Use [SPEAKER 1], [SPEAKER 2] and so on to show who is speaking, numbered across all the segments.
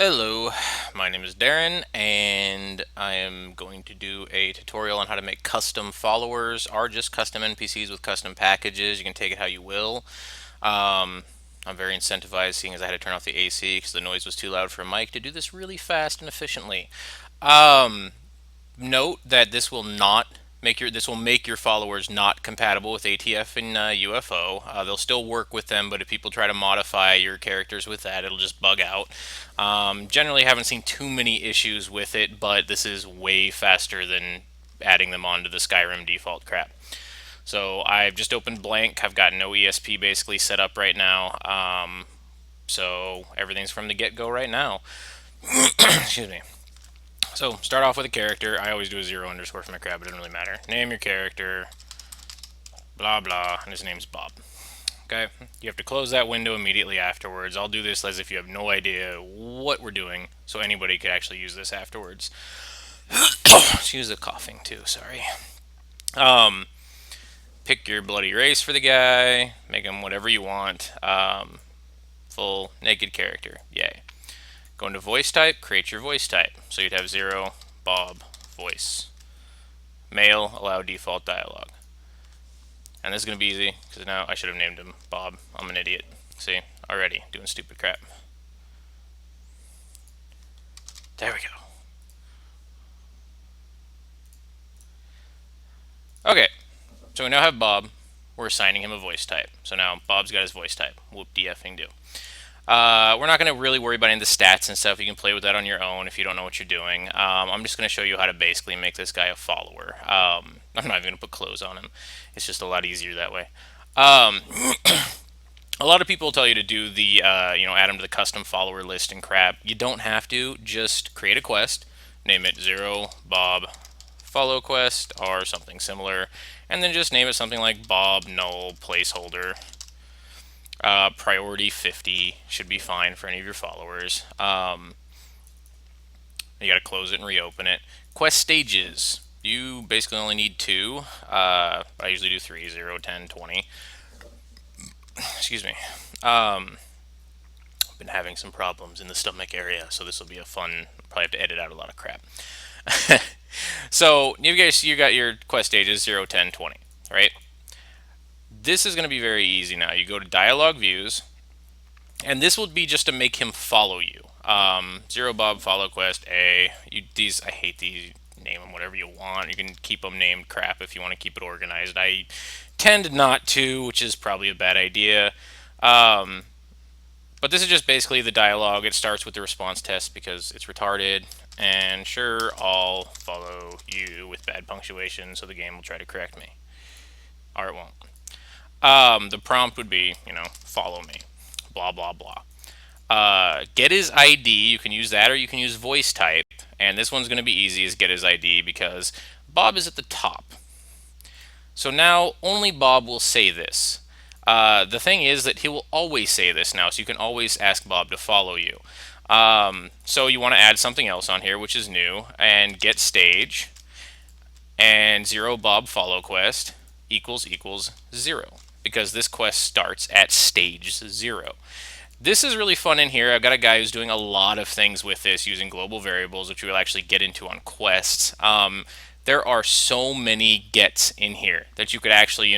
[SPEAKER 1] Hello, my name is Darren, and I am going to do a tutorial on how to make custom followers or just custom NPCs with custom packages. You can take it how you will. Um, I'm very incentivized, seeing as I had to turn off the AC because the noise was too loud for a mic, to do this really fast and efficiently. Um, Note that this will make your followers not compatible with ATF and UFO. They'll still work with them, but if people try to modify your characters with that, it'll just bug out. Generally, haven't seen too many issues with it, but this is way faster than adding them onto the Skyrim default crap. So I've just opened blank. I've got no ESP basically set up right now. So everything's from the get-go right now. Excuse me. So start off with a character. I always do a 0 underscore for my crap. It doesn't really matter. Name your character. Blah blah. And his name's Bob. Okay. You have to close that window immediately afterwards. I'll do this as if you have no idea what we're doing, so anybody could actually use this afterwards. Excuse the coughing too. Sorry. Um, Pick your bloody race for the guy. Make him whatever you want. Full naked character. Yay. Go into voice type, create your voice type. So you'd have 0, Bob, voice. Male, allow default dialogue. And this is going to be easy, because now I should have named him Bob. I'm an idiot. See, already doing stupid crap. There we go. Okay, so we now have Bob. We're assigning him a voice type. So now Bob's got his voice type. Whoop de effing do. We're not going to really worry about any of the stats and stuff. You can play with that on your own if you don't know what you're doing. I'm just going to show you how to basically make this guy a follower. I'm not even going to put clothes on him. It's just a lot easier that way. Um, a lot of people tell you to do the, add him to the custom follower list and crap. You don't have to. Just create a quest, name it 0 Bob follow quest or something similar, and then just name it something like Bob null placeholder. Priority 50 should be fine for any of your followers. You got to close it and reopen it. Quest stages. You basically only need 2. I usually do 3, 0, 10, 20. Excuse me. I've been having some problems in the stomach area, so this will be a fun. Probably have to edit out a lot of crap. So you got your quest stages 0, 10, 20, right? This is going to be very easy now. You go to dialogue views, and this will be just to make him follow you. 0 Bob follow quest A. These I hate these. Name them whatever you want. You can keep them named crap if you want to keep it organized. I tend not to, which is probably a bad idea. But this is just basically the dialogue. It starts with the response test because it's retarded. And sure, I'll follow you with bad punctuation, so the game will try to correct me. Or it won't. The prompt would be, follow me. Blah, blah, blah. Get his ID. You can use that or you can use voice type. And this one's going to be easy as get his ID because Bob is at the top. So now only Bob will say this. The thing is that he will always say this now, so you can always ask Bob to follow you. So you want to add something else on here, which is new, and get stage, and 0 Bob follow quest equals 0, because this quest starts at stage 0. This is really fun in here. I've got a guy who's doing a lot of things with this using global variables, which we'll actually get into on quests. There are so many gets in here that you could actually,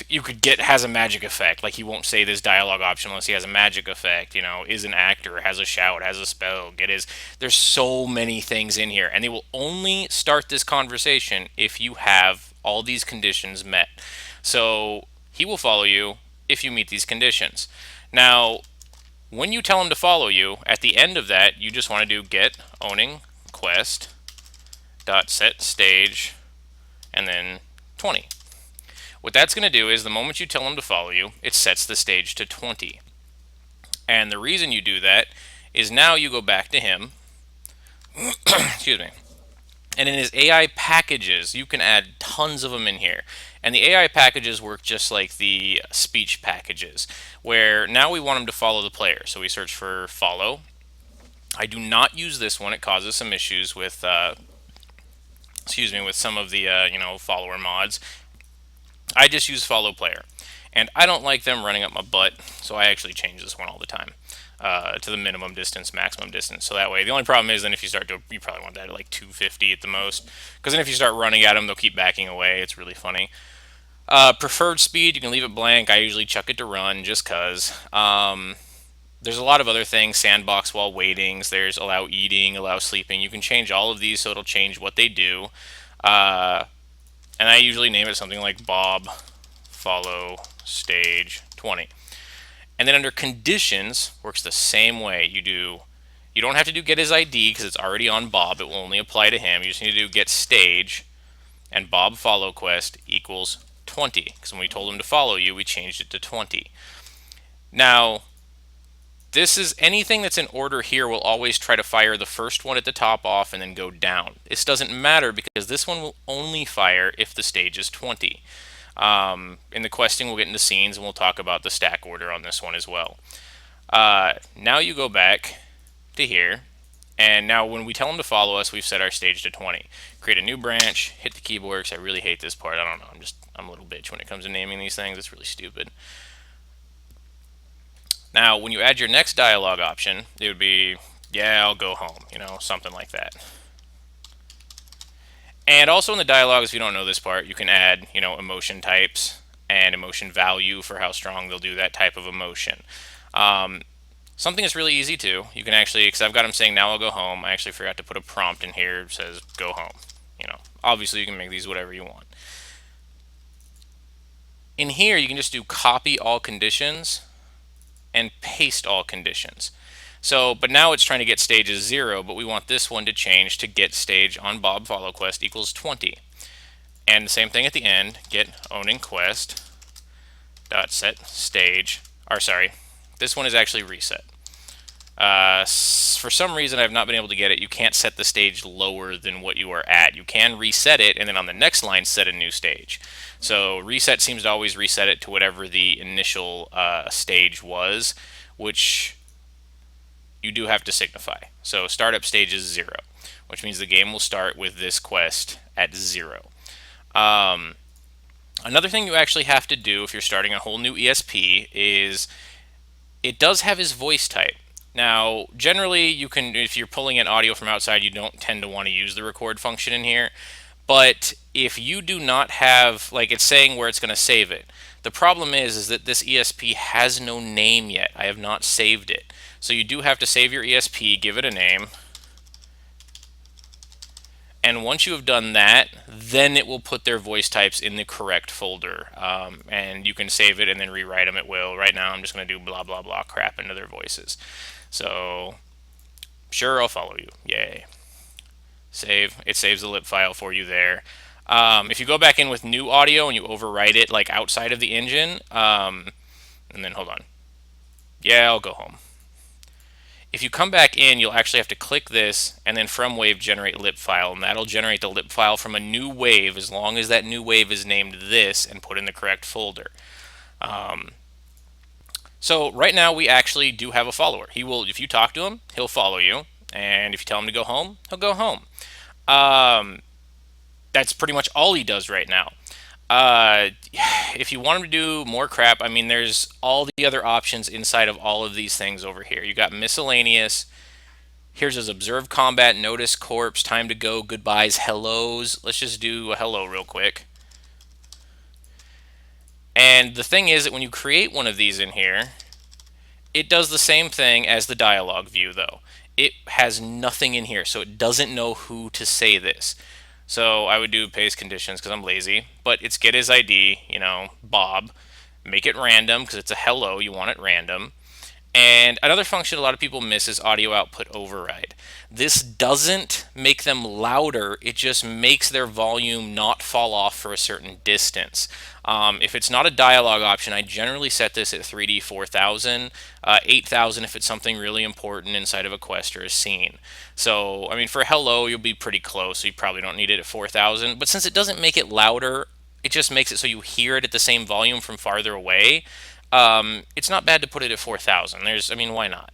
[SPEAKER 1] you could get has a magic effect. Like he won't say this dialogue option unless he has a magic effect. Is an actor, has a shout, has a spell. There's so many things in here, and they will only start this conversation if you have all these conditions met. So he will follow you if you meet these conditions. Now, when you tell him to follow you, at the end of that, you just want to do get owning quest dot set stage and then 20. What that's going to do is the moment you tell him to follow you, it sets the stage to 20. And the reason you do that is now you go back to him. Excuse me. And in his AI packages, you can add tons of them in here. And the AI packages work just like the speech packages, where now we want him to follow the player. So we search for follow. I do not use this one. It causes some issues with, with some of the, follower mods. I just use follow player. And I don't like them running up my butt, so I actually change this one all the time to the minimum distance, maximum distance. So that way, the only problem is then if you start to, you probably want that at like 250 at the most, because then if you start running at them, they'll keep backing away. It's really funny. Preferred speed, you can leave it blank. I usually chuck it to run just because. There's a lot of other things, sandbox while waitings, there's allow eating, allow sleeping. You can change all of these so it'll change what they do. Uh, and I usually name it something like Bob follow stage 20. And then under conditions, works the same way. You don't have to do get his ID because it's already on Bob. It will only apply to him. You just need to do get stage and Bob follow quest equals 20. Because when we told him to follow you, we changed it to 20. Now, this is anything that's in order here will always try to fire the first one at the top off and then go down. This doesn't matter because this one will only fire if the stage is 20. In the questing, we'll get into scenes and we'll talk about the stack order on this one as well. Now you go back to here, and now when we tell them to follow us, we've set our stage to 20. Create a new branch, hit the keyboard, because I really hate this part. I don't know, I'm a little bitch when it comes to naming these things. It's really stupid. Now, when you add your next dialogue option, it would be, yeah, I'll go home, something like that. And also in the dialogues, if you don't know this part, you can add, emotion types and emotion value for how strong they'll do that type of emotion. Something that's really easy too, you can actually, because I've got them saying now I'll go home, I actually forgot to put a prompt in here that says go home. Obviously you can make these whatever you want. In here, you can just do copy all conditions and paste all conditions. So, but now it's trying to get stage as 0, but we want this one to change to get stage on Bob follow quest equals 20. And the same thing at the end, get owning quest dot set stage, or sorry, this one is actually reset. For some reason I've not been able to get it. You can't set the stage lower than what you are at. You can reset it and then on the next line set a new stage. So reset seems to always reset it to whatever the initial stage was, which you do have to signify. So startup stage is 0, which means the game will start with this quest at 0. Another thing you actually have to do if you're starting a whole new ESP is it does have his voice type. Now, generally, you can, if you're pulling in audio from outside, you don't tend to want to use the record function in here. But if you do not have, like it's saying where it's going to save it, the problem is that this ESP has no name yet. I have not saved it. So you do have to save your ESP, give it a name. And once you have done that, then it will put their voice types in the correct folder. And you can save it and then rewrite them at will. Right now, I'm just going to do blah, blah, blah crap into their voices. So, sure, I'll follow you. Yay. Save. It saves the lip file for you there. If you go back in with new audio and you overwrite it like outside of the engine, and then hold on. Yeah, I'll go home. If you come back in, you'll actually have to click this and then from wave generate lip file, and that'll generate the lip file from a new wave as long as that new wave is named this and put in the correct folder. So right now we actually do have a follower. He will, if you talk to him, he'll follow you, and if you tell him to go home, he'll go home. That's pretty much all he does right now. If you want him to do more crap, I mean, there's all the other options inside of all of these things over here. You got miscellaneous. Here's his observe combat, notice corpse, time to go, goodbyes, hellos. Let's just do a hello real quick. And the thing is that when you create one of these in here, it does the same thing as the dialogue view, though. It has nothing in here, so it doesn't know who to say this. So I would do paste conditions because I'm lazy, but it's get his ID, Bob. Make it random because it's a hello, you want it random. And another function a lot of people miss is audio output override. This doesn't make them louder, it just makes their volume not fall off for a certain distance. If it's not a dialogue option, I generally set this at 3D 4000, 8000 if it's something really important inside of a quest or a scene. So, I mean, for hello, you'll be pretty close, so you probably don't need it at 4000. But since it doesn't make it louder, it just makes it so you hear it at the same volume from farther away. It's not bad to put it at 4000. Why not?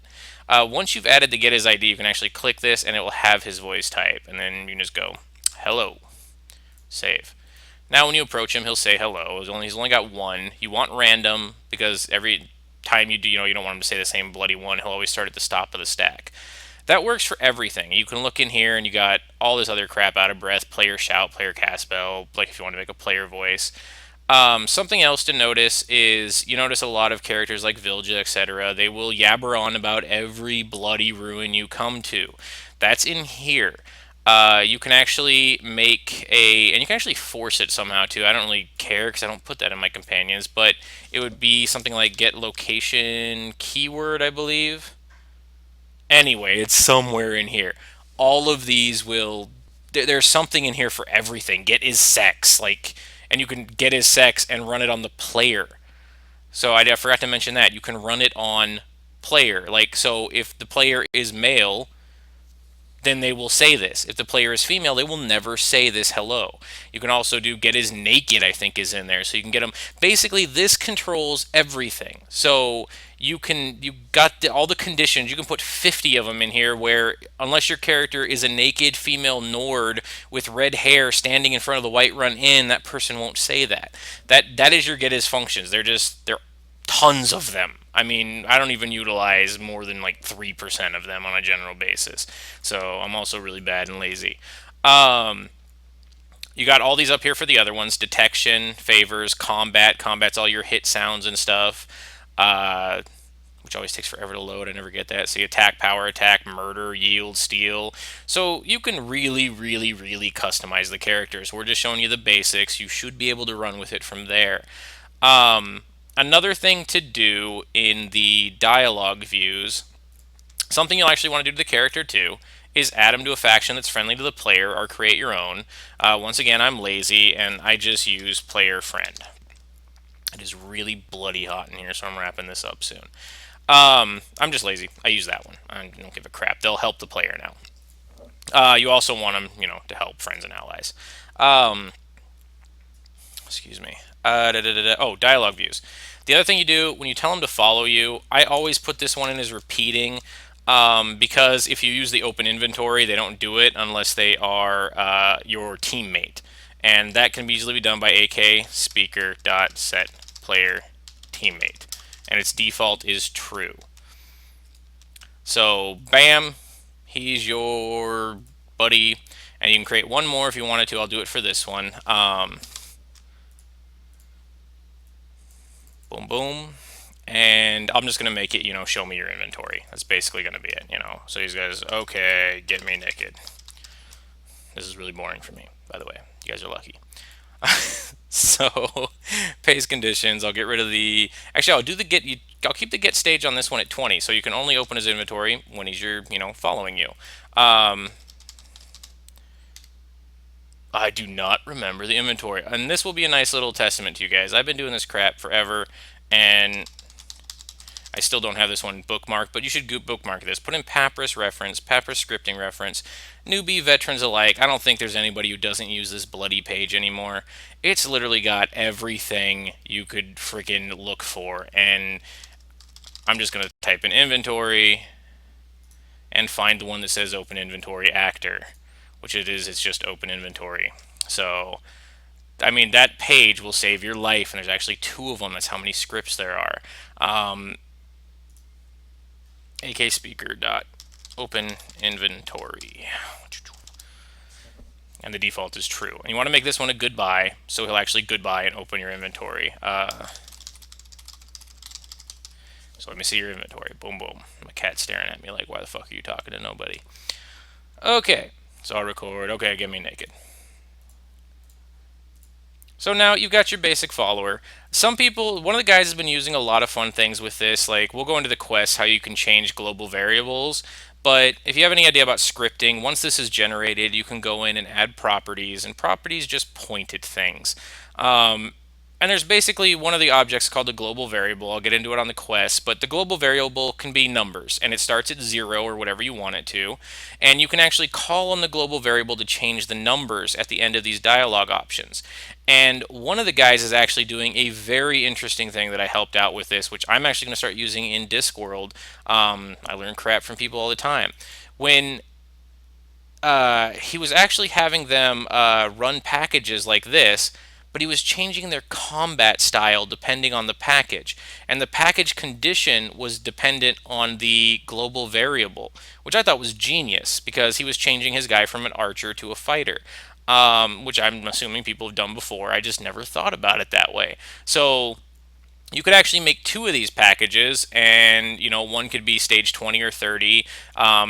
[SPEAKER 1] Once you've added the get his ID, you can actually click this and it will have his voice type. And then you can just go, hello, save. Now, when you approach him, he'll say hello. He's only got one. You want random because every time you do, you don't want him to say the same bloody one. He'll always start at the top of the stack. That works for everything. You can look in here and you got all this other crap: out of breath, player shout, player cast spell, like if you want to make a player voice. Something else to notice is you notice a lot of characters like Vilja, etc. They will yabber on about every bloody ruin you come to. That's in here. You can actually make and you can actually force it somehow too. I don't really care because I don't put that in my companions, but it would be something like get location keyword, I believe. Anyway, it's somewhere in here. All of these will. There's something in here for everything. Get is sex, and you can get his sex and run it on the player. So I forgot to mention that you can run it on player. So if the player is male, then they will say this. If the player is female, they will never say this hello. You can also do get is naked, I think is in there. So you can get them. Basically, this controls everything. So you got all the conditions. You can put 50 of them in here where unless your character is a naked female Nord with red hair standing in front of the Whiterun Inn, that person won't say that. That is your get is functions. They're tons of them. I mean, I don't even utilize more than like 3% of them on a general basis. So I'm also really bad and lazy. Um, you got all these up here for the other ones: detection, favors, combat. Combat's all your hit sounds and stuff. Uh, which always takes forever to load. I never get that. So you attack, power attack, murder, yield, steal. So you can really, really, really customize the characters. We're just showing you the basics. You should be able to run with it from there. Another thing to do in the dialogue views, something you'll actually want to do to the character too, is add them to a faction that's friendly to the player or create your own. Once again, I'm lazy and I just use player friend. It is really bloody hot in here, so I'm wrapping this up soon. I'm just lazy. I use that one. I don't give a crap. They'll help the player now. You also want them, to help friends and allies. Um, Excuse me. Oh, dialogue views. The other thing you do when you tell them to follow you, I always put this one in as repeating, because if you use the open inventory, they don't do it unless they are your teammate, and that can easily be done by AK speaker dot set player teammate, and its default is true. So bam, he's your buddy, and you can create one more if you wanted to. I'll do it for this one. Boom, boom. And I'm just going to make it, show me your inventory. That's basically going to be it. So these guys, okay, get me naked. This is really boring for me, by the way. You guys are lucky. So, paste conditions. I'll get rid of the. Actually, I'll do the get. I'll keep the get stage on this one at 20, so you can only open his inventory when he's following you. I do not remember the inventory, and this will be a nice little testament to you guys. I've been doing this crap forever, and I still don't have this one bookmarked, but you should bookmark this. Put in Papyrus reference, Papyrus scripting reference, newbie, veterans alike. I don't think there's anybody who doesn't use this bloody page anymore. It's literally got everything you could freaking look for, and I'm just going to type in inventory and find the one that says open inventory actor, which it is. It's just open inventory. So I mean, that page will save your life, and there's actually two of them. That's how many scripts there are. AK speaker dot open inventory, and the default is true. And you want to make this one a goodbye, so he'll actually goodbye and open your inventory. So let me see your inventory. Boom, boom. My cat's staring at me like, why the fuck are you talking to nobody? Okay, so I'll record. Okay, get me naked. So now you've got your basic follower. Some people, one of the guys has been using a lot of fun things with this. Like, we'll go into the quest, how you can change global variables. But if you have any idea about scripting, once this is generated, you can go in and add properties, and properties just point at things. And there's basically one of the objects called a global variable. I'll get into it on the quest, but the global variable can be numbers, and it starts at 0 or whatever you want it to. And you can actually call on the global variable to change the numbers at the end of these dialog options. And one of the guys is actually doing a very interesting thing that I helped out with this, which I'm actually going to start using in Discworld. I learn crap from people all the time. When he was actually having them run packages like this, but he was changing their combat style depending on the package. And the package condition was dependent on the global variable, which I thought was genius because he was changing his guy from an archer to a fighter. Which I'm assuming people have done before. I just never thought about it that way. So you could actually make two of these packages, and one could be stage 20 or 30.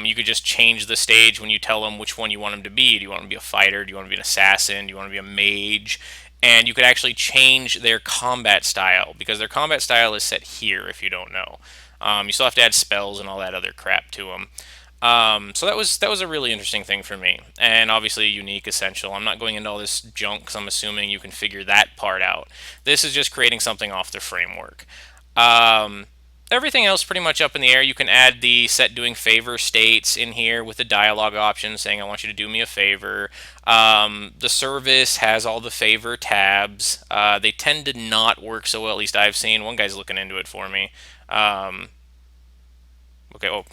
[SPEAKER 1] You could just change the stage when you tell them which one you want them to be. Do you want them to be a fighter? Do you want to be an assassin? Do you want to be a mage? And you could actually change their combat style, because their combat style is set here if you don't know. You still have to add spells and all that other crap to them. So that was a really interesting thing for me, and obviously unique, essential. I'm not going into all this junk because I'm assuming you can figure that part out. This is just creating something off the framework. Um, Everything else pretty much up in the air. You can add the set doing favor states in here with the dialogue option saying I want you to do me a favor. The service has all the favor tabs. They tend to not work so well, at least I've seen. One guy's looking into it for me. Okay, oh,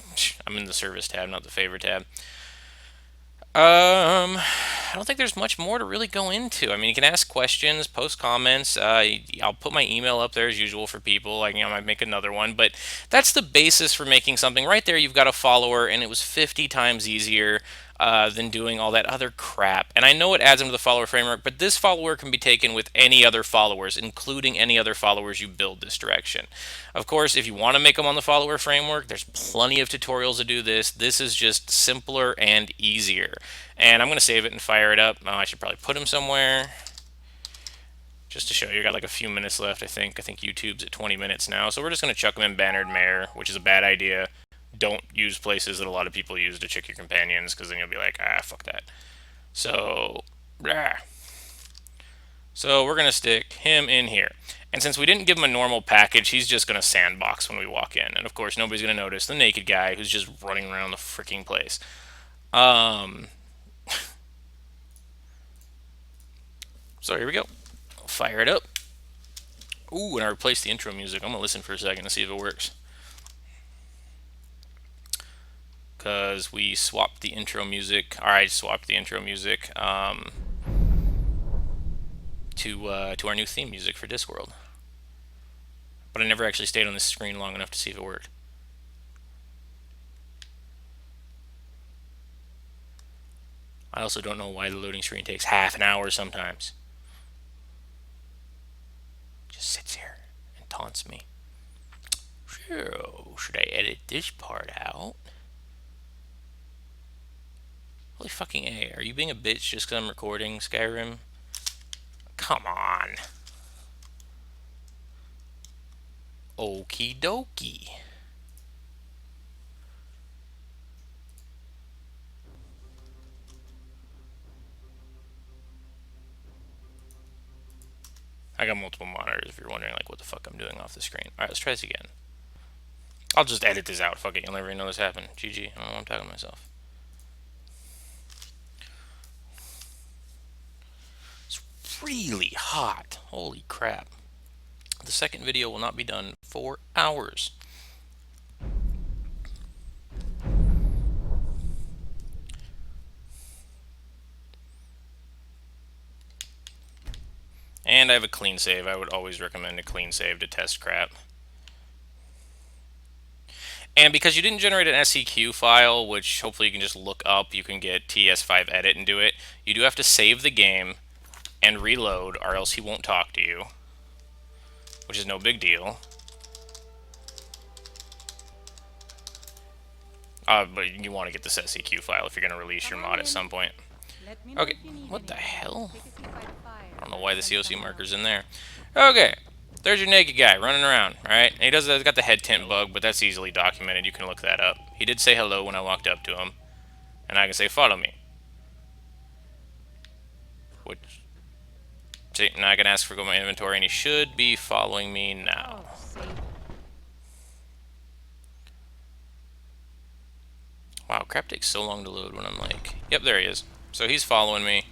[SPEAKER 1] I'm in the service tab, not the favor tab. I don't think there's much more to really go into. I mean, you can ask questions, post comments. I'll put my email up there as usual for people. I might make another one, but that's the basis for making something. Right there, you've got a follower, and it was 50 times easier than doing all that other crap. And I know it adds into the follower framework, but this follower can be taken with any other followers, including any other followers you build this direction. Of course, if you want to make them on the follower framework, there's plenty of tutorials to do this. This is just simpler and easier. And I'm going to save it and fire it up. I should probably put them somewhere just to show you. Got like a few minutes left, I think. I think YouTube's at 20 minutes now. So we're just going to chuck them in Bannered Mare, which is a bad idea. Don't use places that a lot of people use to check your companions, because then you'll be like, fuck that. So, so we're going to stick him in here. And since we didn't give him a normal package, he's just going to sandbox when we walk in. And of course, nobody's going to notice the naked guy who's just running around the freaking place. So here we go. I'll fire it up. Ooh, and I replaced the intro music. I'm going to listen for a second to see if it works. Because we swapped the intro music. I swapped the intro music to our new theme music for Discworld. But I never actually stayed on this screen long enough to see if it worked. I also don't know why the loading screen takes half an hour sometimes. Just sits here and taunts me. So, should I edit this part out? Holy fucking A, are you being a bitch just because I'm recording Skyrim? Come on. Okie dokie. I got multiple monitors if you're wondering like what the fuck I'm doing off the screen. Alright, let's try this again. I'll just edit this out. Fuck it, you'll never even know this happened. GG, I don't know what I'm talking to myself. It's really hot. Holy crap. The second video will not be done for hours. And I have a clean save. I would always recommend a clean save to test crap. And because you didn't generate an SEQ file, which hopefully you can just look up, you can get TS5 edit and do it, you do have to save the game and reload, or else he won't talk to you, which is no big deal. But you want to get this SEQ file if you're going to release your mod at some point. Okay, what the hell? I don't know why the COC marker's in there. Okay, there's your naked guy running around, alright? And he's got the head tint bug, but that's easily documented. You can look that up. He did say hello when I walked up to him. And I can say, follow me. Which, see, now I can ask for go my inventory, and he should be following me now. Wow, crap takes so long to load when I'm like... Yep, there he is. So he's following me.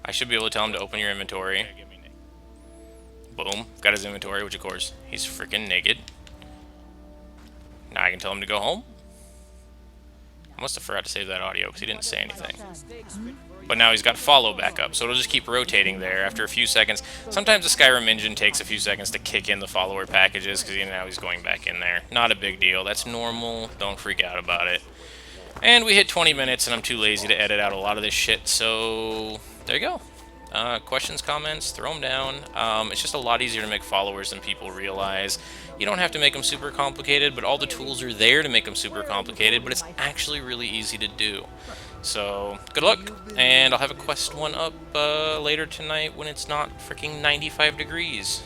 [SPEAKER 1] I should be able to tell him to open your inventory. Boom. Got his inventory, which of course, he's freaking naked. Now I can tell him to go home. I must have forgot to save that audio because he didn't say anything. But now he's got follow back up, so it'll just keep rotating there after a few seconds. Sometimes the Skyrim engine takes a few seconds to kick in the follower packages because now he's going back in there. Not a big deal. That's normal. Don't freak out about it. And we hit 20 minutes, and I'm too lazy to edit out a lot of this shit, so there you go. Questions, comments, throw them down. It's just a lot easier to make followers than people realize. You don't have to make them super complicated, but all the tools are there to make them super complicated, but it's actually really easy to do. So, good luck, and I'll have a quest one up later tonight when it's not freaking 95 degrees.